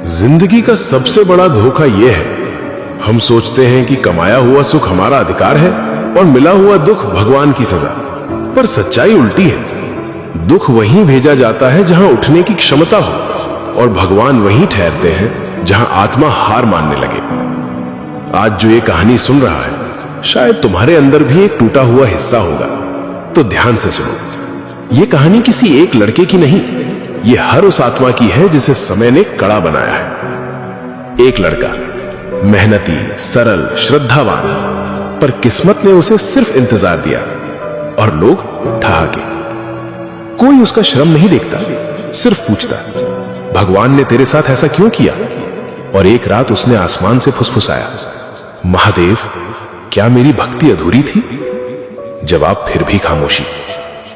जिंदगी का सबसे बड़ा धोखा यह है, हम सोचते हैं कि कमाया हुआ सुख हमारा अधिकार है और मिला हुआ दुख भगवान की सजा। पर सच्चाई उल्टी है। दुख वहीं भेजा जाता है जहां उठने की क्षमता हो, और भगवान वहीं ठहरते हैं जहां आत्मा हार मानने लगे। आज जो ये कहानी सुन रहा है, शायद तुम्हारे अंदर भी एक टूटा हुआ हिस्सा होगा। तो ध्यान से सुनो। ये कहानी किसी एक लड़के की नहीं, ये हर उस आत्मा की है जिसे समय ने कड़ा बनाया है। एक लड़का, मेहनती, सरल, श्रद्धावान, पर किस्मत ने उसे सिर्फ इंतजार दिया और लोग ठहाके। कोई उसका श्रम नहीं देखता, सिर्फ पूछता, भगवान ने तेरे साथ ऐसा क्यों किया? और एक रात उसने आसमान से फुसफुसाया, महादेव, क्या मेरी भक्ति अधूरी थी? जवाब फिर भी खामोशी।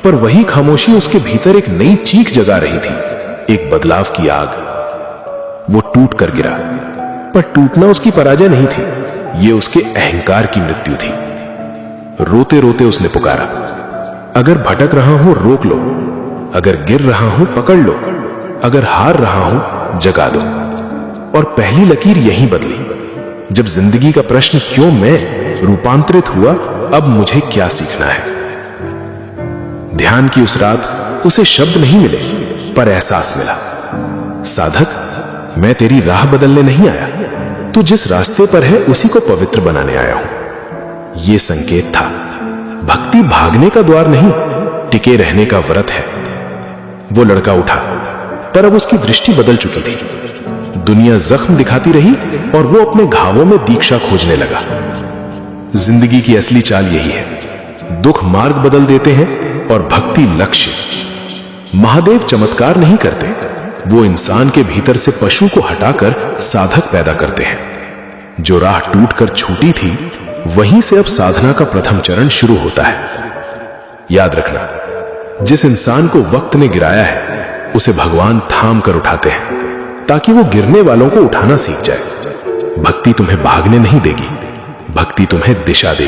पर वही खामोशी उसके भीतर एक नई चीख जगा रही थी, एक बदलाव की आग। वो टूट कर गिरा, पर टूटना उसकी पराजय नहीं थी, ये उसके अहंकार की मृत्यु थी। रोते रोते उसने पुकारा, अगर भटक रहा हूं रोक लो, अगर गिर रहा हूं पकड़ लो, अगर हार रहा हूं जगा दो। और पहली लकीर यहीं बदली, जब जिंदगी का प्रश्न क्यों मैं रूपांतरित हुआ, अब मुझे क्या सीखना है। ध्यान की उस रात उसे शब्द नहीं मिले, पर एहसास मिला, साधक, मैं तेरी राह बदलने नहीं आया, तू जिस रास्ते पर है उसी को पवित्र बनाने आया हूं। यह संकेत था, भक्ति भागने का द्वार नहीं, टिके रहने का व्रत है। वो लड़का उठा, पर अब उसकी दृष्टि बदल चुकी थी। दुनिया जख्म दिखाती रही और वो अपने घावों में दीक्षा खोजने लगा। जिंदगी की असली चाल यही है, दुख मार्ग बदल देते हैं और भक्ति लक्ष्य। महादेव चमत्कार नहीं करते, वो इंसान के भीतर से पशु को हटाकर साधक पैदा करते हैं। जो राह टूटकर छूटी थी, वहीं से अब साधना का प्रथम चरण शुरू होता है। याद रखना, जिस इंसान को वक्त ने गिराया है, उसे भगवान थाम कर उठाते हैं, ताकि वो गिरने वालों को उठाना सीख जाए। भक्ति तुम्हें भागने नहीं देगी, भक्ति तुम्हें दिशा देगी।